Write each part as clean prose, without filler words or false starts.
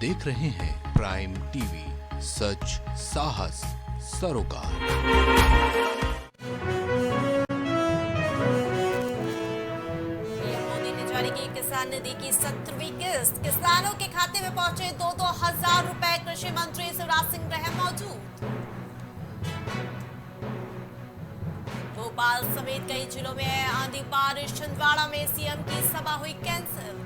देख रहे हैं प्राइम टीवी, सच साहस सरोकार। मोदी ने जारी की किसान निधि की 17वीं किस्त। किसानों के खाते में पहुंचे 2-2 हजार रुपए। कृषि मंत्री शिवराज सिंह रहे मौजूद। भोपाल समेत कई जिलों में आंधी बारिश। छिंदवाड़ा में सीएम की सभा हुई कैंसिल।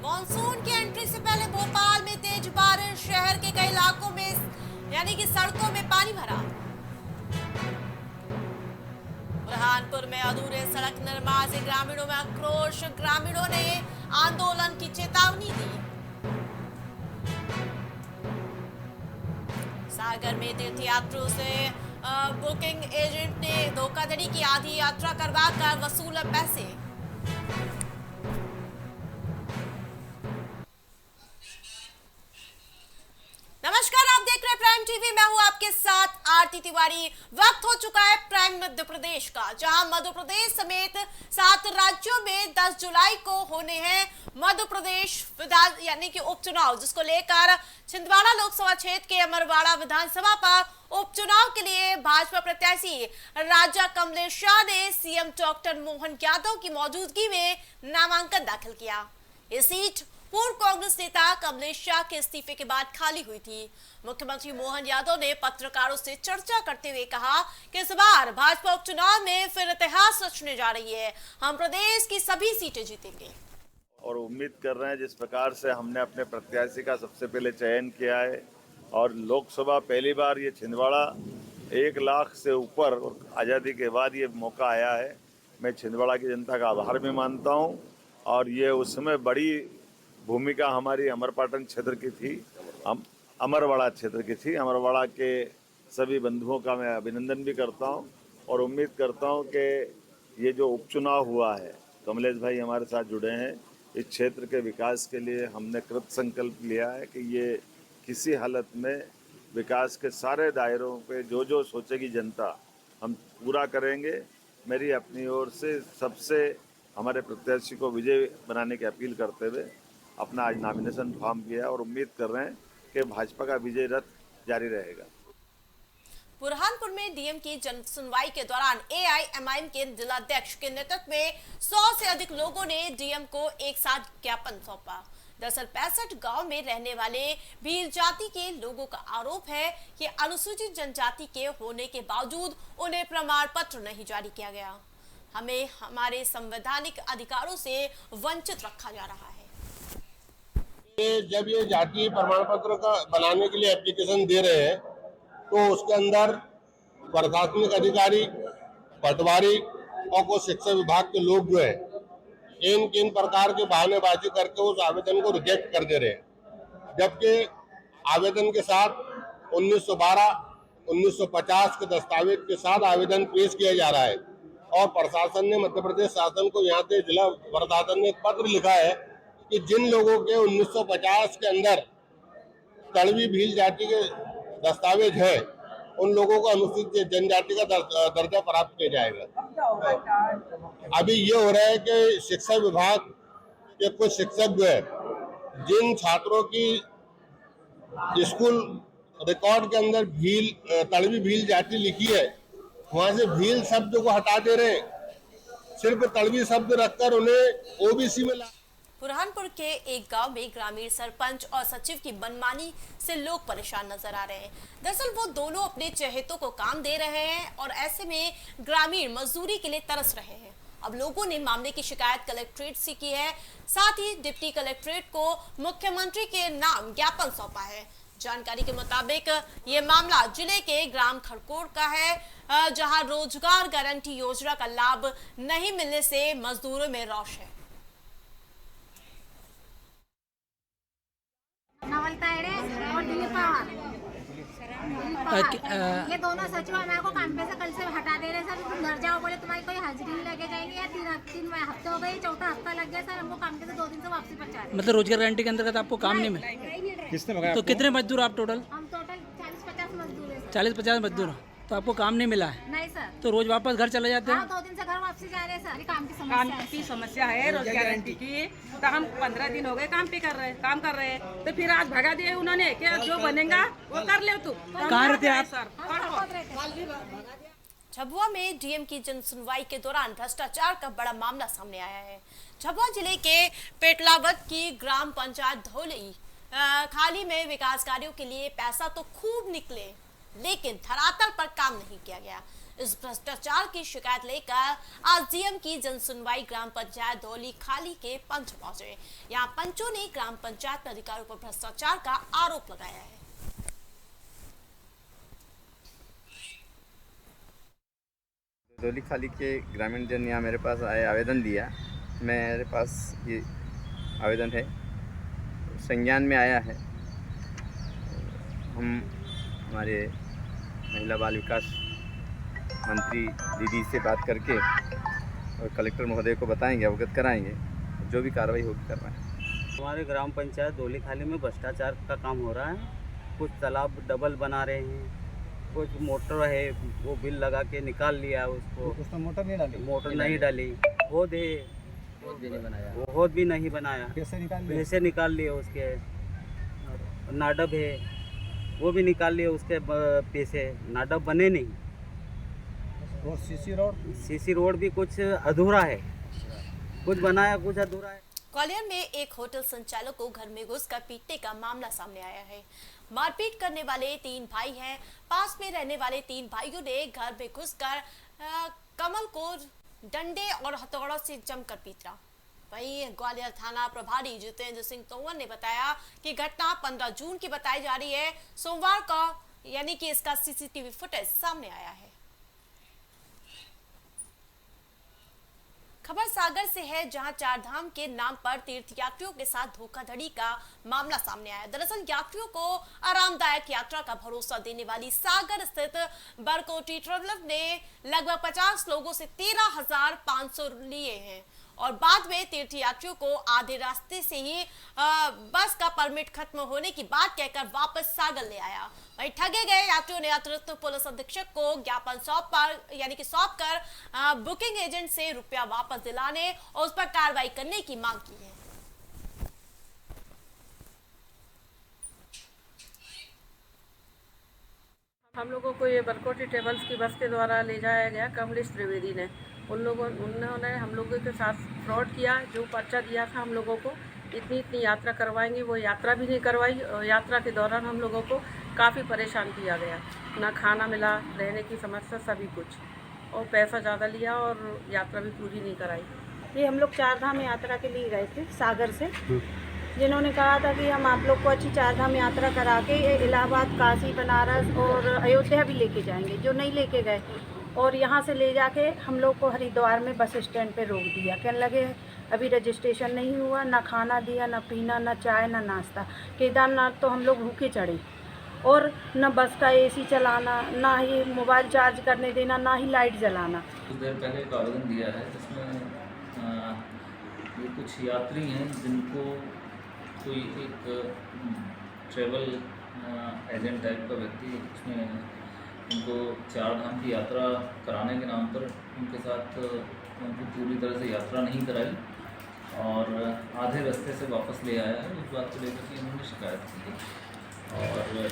मॉनसून की एंट्री से पहले भोपाल में तेज बारिश। शहर के कई इलाकों में यानी कि सड़कों में पानी भरा। बुरहानपुर में अधूरे सड़क निर्माण से ग्रामीणों में आक्रोश। ग्रामीणों ने आंदोलन की चेतावनी दी। सागर में तीर्थयात्रियों से बुकिंग एजेंट ने धोखाधड़ी की। आधी यात्रा करवाकर वसूले पैसे। नमस्कार, आप देख रहे हैं प्राइम टीवी। मैं हूं आपके साथ आरती तिवारी। वक्त हो चुका है प्राइम मध्य प्रदेश का, जहां मध्य प्रदेश समेत 7 राज्यों में 10 जुलाई को होने हैं मध्य प्रदेश विधान यानी कि उपचुनाव, जिसको लेकर छिंदवाड़ा लोकसभा क्षेत्र के अमरवाड़ा विधानसभा पर उपचुनाव के लिए भाजपा प्रत्याशी राजा कमलेश शाह ने सीएम डॉक्टर मोहन यादव की मौजूदगी में नामांकन दाखिल किया। ये सीट पूर्व कांग्रेस नेता कमलेश शाह के इस्तीफे के बाद खाली हुई थी। मुख्यमंत्री मोहन यादव ने पत्रकारों से चर्चा करते हुए कहा कि इस बार भाजपा उपचुनाव में फिर इतिहास रचने जा रही है। हम प्रदेश की सभी सीटें जीतेंगे और उम्मीद कर रहे हैं जिस प्रकार से हमने अपने प्रत्याशी का सबसे पहले चयन किया है और लोकसभा पहली बार ये छिंदवाड़ा 1 लाख से ऊपर और आज़ादी के बाद ये मौका आया है। मैं छिंदवाड़ा की जनता का आभार भी मानता हूँ और ये उस समय बड़ी भूमिका हमारी अमरपाटन क्षेत्र की थी, अमरवाड़ा क्षेत्र की थी। अमरवाड़ा के सभी बंधुओं का मैं अभिनंदन भी करता हूं और उम्मीद करता हूं कि ये जो उपचुनाव हुआ है, कमलेश भाई हमारे साथ जुड़े हैं, इस क्षेत्र के विकास के लिए हमने कृत संकल्प लिया है कि ये किसी हालत में विकास के सारे दायरों पे जो सोचेगी जनता हम पूरा करेंगे। मेरी अपनी ओर से सबसे हमारे प्रत्याशी को विजय बनाने की अपील करते हुए अपना आज नॉमिनेशन फॉर्म किया और उम्मीद कर रहे हैं कि भाजपा का विजय रथ जारी रहेगा। बुरहानपुर में डीएम की जन सुनवाई के दौरान एआईएमआईएम के जिलाध्यक्ष के नेतृत्व में 100 से अधिक लोगों ने डीएम को एक साथ ज्ञापन सौंपा। दरअसल 65 गांव में रहने वाले भील जाति के लोगों का आरोप है कि अनुसूचित जनजाति के होने के बावजूद उन्हें प्रमाण पत्र नहीं जारी किया गया। हमें हमारे संवैधानिक अधिकारों से वंचित रखा जा रहा है। जब ये जातीय प्रमाण पत्र का बनाने के लिए एप्लीकेशन दे रहे हैं तो उसके अंदर प्रशासनिक अधिकारी, पटवारी और कुछ शिक्षा विभाग के लोग जो है इन प्रकार के बहानेबाजी करके उस आवेदन को रिजेक्ट कर दे रहे हैं, जबकि आवेदन के साथ 1912, 1950 के दस्तावेज के साथ आवेदन पेश किया जा रहा है और प्रशासन ने, मध्य प्रदेश शासन को यहाँ के जिला प्रशासन ने एक पत्र लिखा है कि जिन लोगों के 1950 के अंदर तड़वी भील जाति के दस्तावेज है उन लोगों को अनुसूचित जनजाति का दर्जा प्राप्त किया जाएगा। अभी ये हो रहा है कि शिक्षा विभाग के कुछ शिक्षक जो है जिन छात्रों की स्कूल रिकॉर्ड के अंदर तड़वी भील जाति लिखी है वहां से भील शब्द को हटा दे रहे हैं, सिर्फ तड़वी शब्द रखकर उन्हें ओबीसी में बुरहानपुर के एक गांव में ग्रामीण सरपंच और सचिव की मनमानी से लोग परेशान नजर आ रहे हैं। दरअसल वो दोनों अपने चहेतों को काम दे रहे हैं और ऐसे में ग्रामीण मजदूरी के लिए तरस रहे हैं। अब लोगों ने मामले की शिकायत कलेक्ट्रेट से की है, साथ ही डिप्टी कलेक्ट्रेट को मुख्यमंत्री के नाम ज्ञापन सौंपा है। जानकारी के मुताबिक ये मामला जिले के ग्राम खड़कोड़ का है, जहां रोजगार गारंटी योजना का लाभ नहीं मिलने से मजदूरों में रोष है। और ये दोनों सचिव हमारे को काम पे से कल से हटा दे रहे सर। तुम घर जाओ, बोले तुम्हारी कोई हाजिरी नहीं लगे जाएंगे या 3 हफ्ते हो गए, 4था हफ्ता लग गया सर। हमको काम पे से 2 दिन से वापसी पहुंचा रहे। मतलब रोजगार गारंटी के अंतर्गत आपको काम नहीं मिला? किसने लगाया? तो कितने मजदूर आप टोटल? हम टोटल 40-50 मजदूर है। 40-50 मजदूर। तो आपको काम नहीं मिला है, नहीं सर। तो रोज वापस घर चले जाते हाँ, हैं। 2 दिन से घर वापसी जा रहे हैं सर। काम की काम समस्या है की सर। समस्या है, रोज गारंटी की। तो हम 15 दिन हो गए काम कर रहे हैं। तो फिर आज भगा दिए उन्होंने कि जो बनेगा वो कर ले तू। कहाँ रहते हैं आप? सर बहुत रहते हैं। झाबुआ में डीएम की जनसुनवाई के दौरान भ्रष्टाचार का बड़ा मामला सामने आया है। झाबुआ जिले के पेटलावत की ग्राम पंचायत धौली खाली में विकास कार्यों के लिए पैसा तो खूब निकले, लेकिन धरातल पर काम नहीं किया गया। इस भ्रष्टाचार की शिकायत लेकर आज डीएम की जनसुनवाई ग्राम पंचायत धौली खाली के पंच पहुंचे। यहाँ पंचों ने ग्राम पंचायत अधिकारियों पर भ्रष्टाचार का आरोप लगाया है। धौली खाली के ग्रामीण जन यहाँ मेरे पास आए, आवेदन दिया। मेरे पास ये आवेदन है, संज्ञान में आया है। हम हमारे महिला बाल विकास मंत्री दीदी से बात करके और कलेक्टर महोदय को बताएंगे, अवगत कराएंगे, जो भी कार्रवाई होगी करवाएं। हमारे ग्राम पंचायत धौली खाली में भ्रष्टाचार का काम हो रहा है। कुछ तालाब डबल बना रहे हैं, कुछ मोटर है वो बिल लगा के निकाल लिया उसको, उसमें मोटर नहीं डाली। होद है, वो होद भी नहीं बनाया, पैसे निकाल लिए उसके। नाडब है वो भी निकाल लिए उसके पैसे, नाडब बने नहीं। और सीसी रोड भी कुछ अधूरा है, कुछ बनाया कुछ अधूरा है। ग्वालियर में एक होटल संचालक को घर में घुसकर पीटने का मामला सामने आया है। मारपीट करने वाले 3 भाई हैं। पास में रहने वाले 3 भाइयों ने घर में घुसकर कमल को डंडे और हथौड़ों से जमकर पीटा। वहीं ग्वालियर थाना प्रभारी जितेंद्र सिंह तोमर ने बताया कि घटना 15 जून की बताई जा रही है। सोमवार को यानी कि इसका सीसीटीवी फुटेज सामने आया है। खबर सागर से है, जहां 4 धाम के नाम पर तीर्थयात्रियों के साथ धोखाधड़ी का मामला सामने आया। दरअसल यात्रियों को आरामदायक यात्रा का भरोसा देने वाली सागर स्थित बरकोटी ट्रेवलर ने लगभग 50 लोगों से 13,500 लिए हैं और बाद में तीर्थयात्रियों को आधे रास्ते से ही बस का परमिट खत्म होने की बात कहकर वापस सागर ले आया। वहीं ठगे गए यात्रियों ने अतिरिक्त पुलिस अधीक्षक को ज्ञापन सौंप कर बुकिंग एजेंट से रुपया वापस दिलाने और उस पर कार्रवाई करने की मांग की है। हम लोगों को ये बरकोटी ट्रेवल्स की बस के द्वारा ले जाया गया कमलेश त्रिवेदी ने। उन्होंने हम लोगों के साथ फ्रॉड किया। जो पर्चा दिया था हम लोगों को इतनी यात्रा करवाएंगे, वो यात्रा भी नहीं करवाई। और यात्रा के दौरान हम लोगों को काफ़ी परेशान किया गया, ना खाना मिला, रहने की समस्या, सभी कुछ, और पैसा ज़्यादा लिया और यात्रा भी पूरी नहीं कराई। ये हम लोग 4 धाम यात्रा के लिए गए थे सागर से, जिन्होंने कहा था कि हम आप लोग को अच्छी 4 धाम यात्रा करा के इलाहाबाद, काशी, बनारस और अयोध्या भी लेके जाएंगे, जो नहीं लेके गए। और यहाँ से ले जाके हम लोग को हरिद्वार में बस स्टैंड पे रोक दिया। कहने लगे अभी रजिस्ट्रेशन नहीं हुआ, ना खाना दिया, ना पीना, ना चाय, ना नाश्ता। केदारनाथ तो हम लोग भूखे चढ़े, और न बस का एसी चलाना, ना ही मोबाइल चार्ज करने देना, ना ही लाइट जलाना। कुछ देर पहले एक आवेदन दिया है जिसमें ये कुछ यात्री हैं जिनको कोई एक ट्रैवल एजेंट टाइप का व्यक्ति, उसमें उनको 4 धाम की यात्रा कराने के नाम पर उनके साथ उनको पूरी तरह से यात्रा नहीं कराई और आधे रास्ते से वापस ले आया है। उस बात को लेकर के इन्होंने शिकायत की है और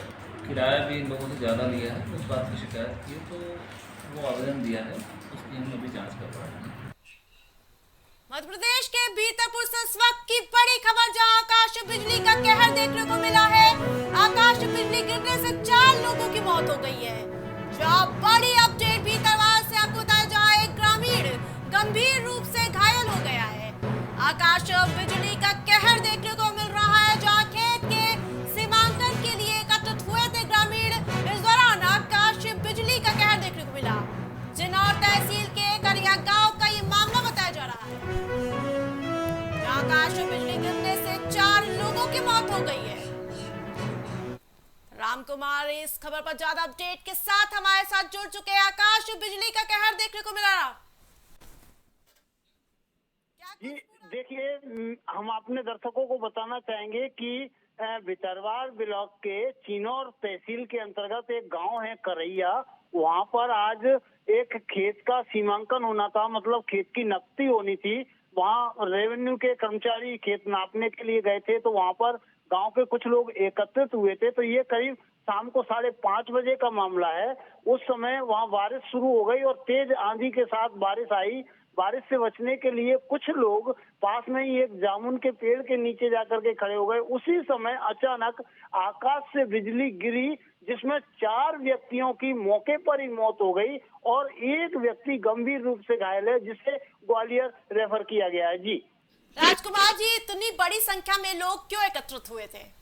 किराया भी इन लोगों से ज़्यादा लिया है। उस बात की शिकायत की है तो वो आवेदन दिया है, उसकी हम अभी जाँच कर रहे हैं। मध्य प्रदेश के बीतापुर से इस वक्त की बड़ी खबर, जहां आकाश बिजली का कहर देखने को मिला है। आकाश बिजली गिरने से 4 लोगों की मौत हो गई है। जहां बड़ी अपडेट बीतावार से आपको बताया जाए, एक ग्रामीण गंभीर रूप से घायल हो गया है। आकाश बिजली का कहर देखने को मिल रहा है, जहां खेत के सीमांकन के लिए एकत्रित हुए थे ग्रामीण। इस दौरान आकाश बिजली का कहर देखने को मिला। जिनौर तहसील के करिया गांव का ये मामला बताया जा रहा है। आकाश बिजली गिरने से 4 लोगों की मौत हो गई है। राम कुमार इस खबर पर ज्यादा अपडेट के साथ हमारे साथ जुड़ चुके हैं। आकाश बिजली का कहर देखने को मिला। जी देखिए, हम अपने दर्शकों को बताना चाहेंगे कि भितरवार ब्लॉक के चिनौर तहसील के अंतर्गत एक गांव है करैया। वहां पर आज एक खेत का सीमांकन होना था, मतलब खेत की नक्ती होनी थी। वहां रेवेन्यू के कर्मचारी खेत नापने के लिए गए थे, तो वहां पर गांव के कुछ लोग एकत्रित हुए थे। तो ये करीब शाम को 5:30 बजे का मामला है। उस समय वहां बारिश शुरू हो गई और तेज आंधी के साथ बारिश आई। बारिश से बचने के लिए कुछ लोग पास में ही एक जामुन के पेड़ के नीचे जाकर के खड़े हो गए। उसी समय अचानक आकाश से बिजली गिरी, जिसमें 4 व्यक्तियों की मौके पर ही मौत हो गई और एक व्यक्ति गंभीर रूप से घायल है, जिसे ग्वालियर रेफर किया गया है। जी राजकुमार जी, इतनी बड़ी संख्या में लोग क्यों एकत्रित हुए थे?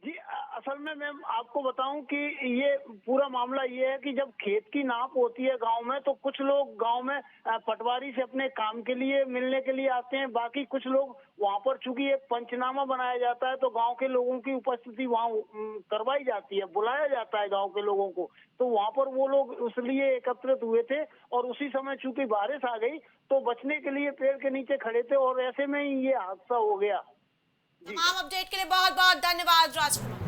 जी असल में मैं आपको बताऊं कि ये पूरा मामला ये है कि जब खेत की नाप होती है गांव में, तो कुछ लोग गांव में पटवारी से अपने काम के लिए मिलने के लिए आते हैं। बाकी कुछ लोग वहां पर, चूंकि एक पंचनामा बनाया जाता है, तो गांव के लोगों की उपस्थिति वहां करवाई जाती है, बुलाया जाता है गांव के लोगों को। तो वहां पर वो लोग उसलिए एकत्रित हुए थे और उसी समय चूंकि बारिश आ गई तो बचने के लिए पेड़ के नीचे खड़े थे और ऐसे में ही ये हादसा हो गया। तमाम अपडेट के लिए बहुत बहुत धन्यवाद राजकुमार।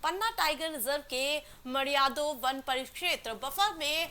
पन्ना टाइगर रिजर्व के मड़ियादो वन परिक्षेत्र बफर में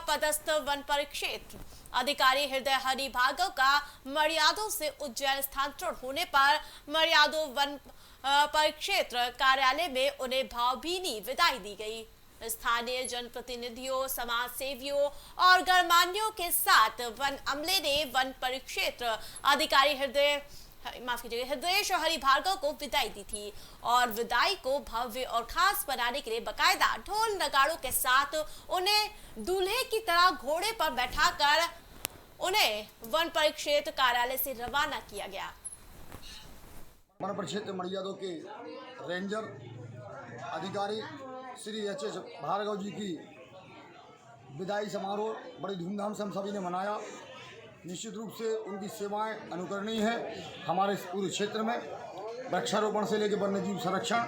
पदस्थ वन परिक्षेत्र अधिकारी हृदय हरि भार्गव का मड़ियादो से उज्जैन स्थानांतरण होने पर मड़ियादो वन परिक्षेत्र कार्यालय में उन्हें भावभीनी विदाई दी गई। स्थानीय जनप्रतिनिधियों, समाज सेवियों और गणमान्यों के साथ वन अमले ने वन परिक्षेत्र अधिकारी हृदयेश हरि भार्गव को विदाई दी थी और विदाई को भव्य और खास बनाने के लिए बकायदा ढोल नगाड़ों के साथ उन्हें दूल्हे की तरह घोड़े पर बैठाकर उन्हें वन परिक्षेत्र कार्यालय से रवाना किया गया। वन परिक्षेत्र मड़ियादो के रेंजर अधिकारी श्री एच.एस. भार्गव जी की विदाई समारोह बड़ी धूमधाम से हम सभी ने मनाया। निश्चित रूप से उनकी सेवाएं अनुकरणीय है। हमारे पूरे क्षेत्र में वृक्षारोपण से लेकर वन्यजीव संरक्षण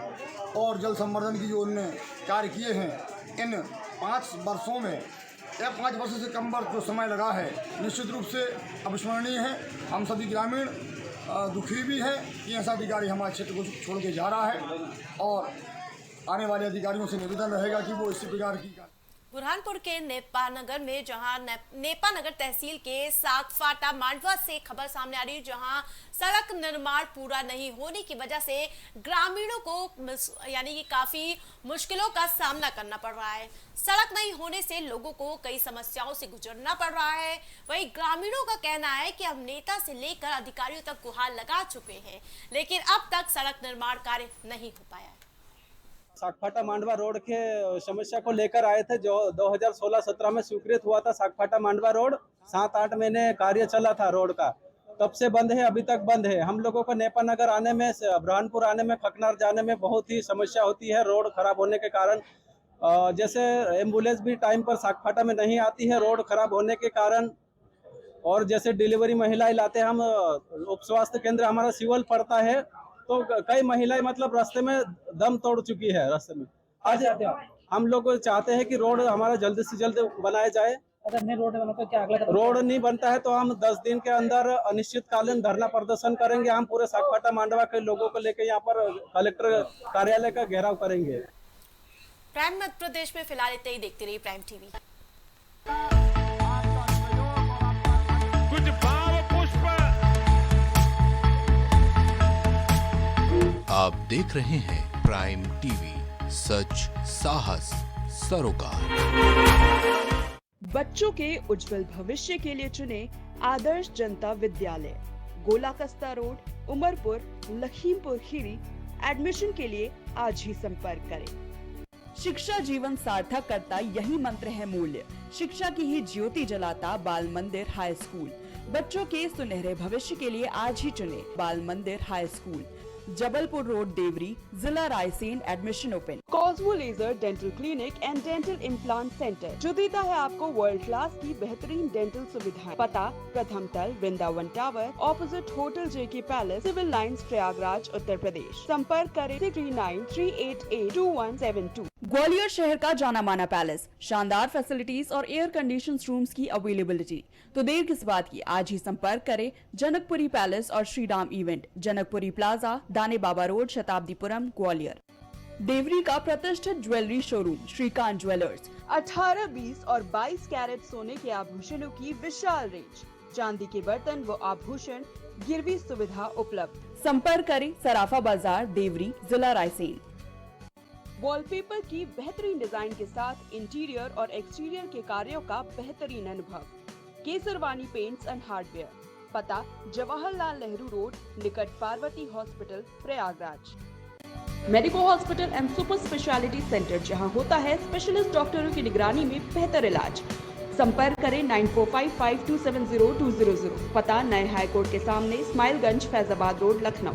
और जल संवर्धन की जो उन्होंने कार्य किए हैं, इन 5 वर्षों में या 5 वर्षों से कम वर्ष जो समय लगा है, निश्चित रूप से अविस्मरणीय है। हम सभी ग्रामीण दुखी भी हैं कि ऐसा अधिकारी हमारे क्षेत्र को छोड़ के जा रहा है और आने वाले अधिकारियों से निवेदन रहेगा कि वो इसी प्रकार की। बुरहानपुर के नेपानगर में, जहां नेपानगर तहसील के सागफाटा मांडवा से खबर सामने आ रही है, जहां सड़क निर्माण पूरा नहीं होने की वजह से ग्रामीणों को यानी कि काफी मुश्किलों का सामना करना पड़ रहा है। सड़क नहीं होने से लोगों को कई समस्याओं से गुजरना पड़ रहा है। वहीं ग्रामीणों का कहना है कि हम नेता से लेकर अधिकारियों तक गुहार लगा चुके हैं, लेकिन अब तक सड़क निर्माण कार्य नहीं हो पाया है। सागफाटा मांडवा रोड के समस्या को लेकर आए थे, जो 2016-17 में स्वीकृत हुआ था। सागफाटा मांडवा रोड 7-8 महीने कार्य चला था रोड का, तब से बंद है, अभी तक बंद है। हम लोगों को नेपानगर आने में, बुरहानपुर आने में, खकनार जाने में बहुत ही समस्या होती है रोड खराब होने के कारण। जैसे एम्बुलेंस भी टाइम पर सागफाटा में नहीं आती है रोड खराब होने के कारण। और जैसे डिलीवरी महिलाएं लाते हैं हम, उप स्वास्थ्य केंद्र हमारा सिवल पड़ता है, तो कई महिलाएं मतलब रास्ते में दम तोड़ चुकी है रास्ते में। आज हम लोग चाहते हैं कि रोड हमारा जल्द से जल्द बनाया जाए। अगर नहीं रोड बना तो क्या अगला रोड नहीं बनता है तो हम 10 दिन के अंदर अनिश्चितकालीन धरना प्रदर्शन करेंगे। हम पूरे सागफाटा मांडवा के लोगों को लेकर यहाँ पर कलेक्टर कार्यालय का घेराव करेंगे। प्राइम मध्य प्रदेश में फिलहाल इतना ही। देखते रहिए प्राइम टीवी। आप देख रहे हैं प्राइम टीवी, सच साहस सरोकार। बच्चों के उज्जवल भविष्य के लिए चुने आदर्श जनता विद्यालय, गोला कस्ता रोड, उमरपुर, लखीमपुर खीरी। एडमिशन के लिए आज ही संपर्क करें। शिक्षा जीवन सार्थक करता यही मंत्र है मूल्य। शिक्षा की ही ज्योति जलाता बाल मंदिर हाई स्कूल। बच्चों के सुनहरे भविष्य के लिए आज ही चुने Bal Mandir high school, Jabalpur road, Deori, जिला Raisen. Admission open. Cosmo laser dental clinic and dental implant centre जो देता है आपको वर्ल्ड क्लास की बेहतरीन डेंटल सुविधाएं। पता प्रथम तल, वृंदावन टावर, ऑपोजिट होटल जेके palace, civil lines, Prayagraj, Uttar Pradesh. संपर्क करें 339-388-2172। ग्वालियर शहर का जाना माना पैलेस, शानदार फैसिलिटीज और एयर कंडीशन रूम्स की अवेलेबिलिटी। तो देर किस बात की, आज ही संपर्क करें जनकपुरी पैलेस और श्रीराम इवेंट, जनकपुरी प्लाजा, दाने बाबा रोड, शताब्दीपुरम, ग्वालियर। देवरी का प्रतिष्ठित ज्वेलरी शोरूम श्रीकांत ज्वेलर्स, 18, 20 और 22 कैरेट सोने के आभूषणों की विशाल रेंज, चांदी के बर्तन व आभूषण, गिरवी सुविधा उपलब्ध। संपर्क करें सराफा बाजार, देवरी, जिला रायसेन। वॉलपेपर की बेहतरीन डिजाइन के साथ इंटीरियर और एक्सटीरियर के कार्यों का बेहतरीन अनुभव। केसरवानी पेंट्स एंड हार्डवेयर, पता जवाहरलाल नेहरू रोड, निकट Parvati hospital, Prayagraj. Medico hospital and super speciality centre, जहां होता है स्पेशलिस्ट डॉक्टरों की निगरानी में बेहतर इलाज। संपर्क करें 9455270200, पता नए हाईकोर्ट के सामने, स्माइलगंज, फैजाबाद रोड, लखनऊ।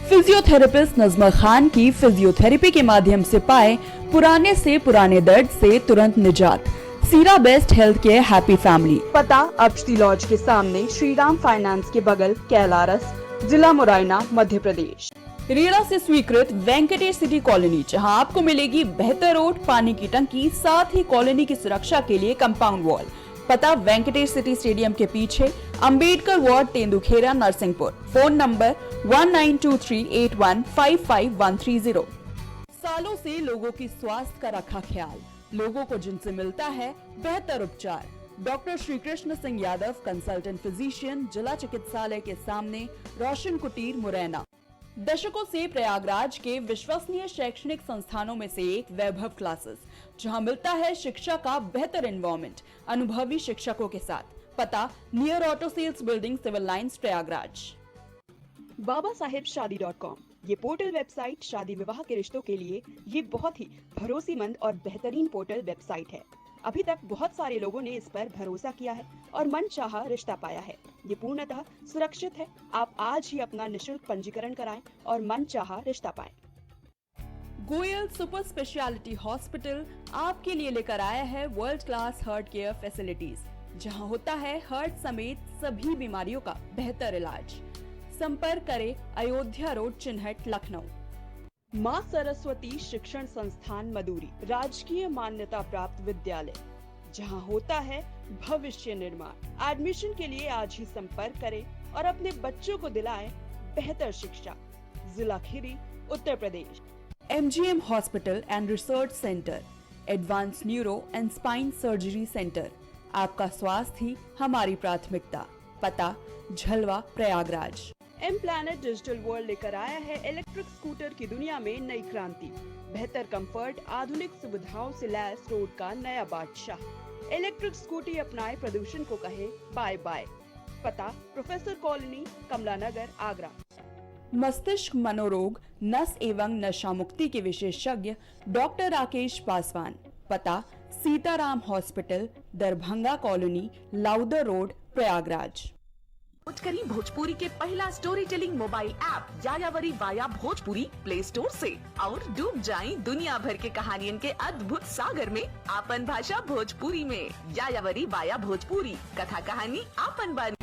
फिजियोथेरेपिस्ट नजमा खान की फिजियोथेरेपी के माध्यम से पाए पुराने से पुराने दर्द से तुरंत निजात। सीरा best health care happy family, पता अक्षती लॉज के सामने, श्रीराम फाइनेंस के बगल, कैलारस, जिला मुरैना, मध्य प्रदेश। रेरा से स्वीकृत वेंकटेश सिटी कॉलोनी, जहां आपको मिलेगी बेहतर रोड, पानी की टंकी, साथ ही कॉलोनी की सुरक्षा के लिए कंपाउंड वॉल। पता वेंकटेश सिटी स्टेडियम के पीछे, Ambedkar ward, Tendukheda, Narsinghpur. Phone number 192381553130। सालों से लोगों की स्वास्थ्य का रखा ख्याल, लोगों को जिनसे मिलता है बेहतर उपचार। Doctor Shri Krishna Singh Yadav, consultant physician, जिला चिकित्सालय के सामने, रोशन कुटीर, मुरैना। दशकों से प्रयागराज के विश्वसनीय शैक्षणिक संस्थानों में से एक वैभव क्लासेस, जहां मिलता है शिक्षा का बेहतर एनवायरमेंट, अनुभवी शिक्षकों के साथ। पता near auto sales building, civil lines, Prayagraj. BabaSahebShadi.com, ये पोर्टल वेबसाइट शादी विवाह के रिश्तों के लिए ये बहुत ही भरोसेमंद और बेहतरीन पोर्टल वेबसाइट है। अभी तक बहुत सारे लोगों ने इस पर भरोसा किया है और मनचाहा रिश्ता पाया है। ये पूर्णतः सुरक्षित है। आप आज ही अपना निशुल्क पंजीकरण कराएं और मनचाहा रिश्ता पाएं। गोयल सुपर स्पेशलिटी हॉस्पिटल आपके लिए लेकर आया है world class heart care facilities, जहां होता है हार्ट समेत सभी बीमारियों का बेहतर इलाज। संपर्क करें अयोध्या रोड, चिन्हट, लखनऊ। माँ सरस्वती शिक्षण संस्थान मदुरी, राजकीय मान्यता प्राप्त विद्यालय, जहां होता है भविष्य निर्माण। एडमिशन के लिए आज ही संपर्क करें और अपने बच्चों को दिलाएं बेहतर शिक्षा। जिला Kheri, Uttar Pradesh. MGM hospital and research centre, advance neuro and spine surgery centre. आपका स्वास्थ्य ही हमारी प्राथमिकता। पता Jhalwa, Prayagraj. M planet digital world लेकर आया है इलेक्ट्रिक स्कूटर की दुनिया में नई क्रांति। बेहतर कंफर्ट, आधुनिक सुविधाओं से लैस रोड का नया बादशाह। इलेक्ट्रिक स्कूटी अपनाए, प्रदूषण को कहे बाय बाय। पता प्रोफेसर कॉलोनी, कमला नगर, आगरा। मस्तिष्क मनोरोग, नस एवं नशा मुक्ति के विशेषज्ञ डॉक्टर राकेश पासवान। पता Sitaram hospital, Darbhanga colony, Lowther road, Prayagraj. करी भोजपुरी के पहला story telling mobile app Yayavari via Bhojpuri play store से और डूब जाएं दुनिया भर के कहानियन के अद्भुत सागर में आपन भाषा भोजपुरी में। यायावरी वाया भोजपुरी, कथा कहानी आपन बानी।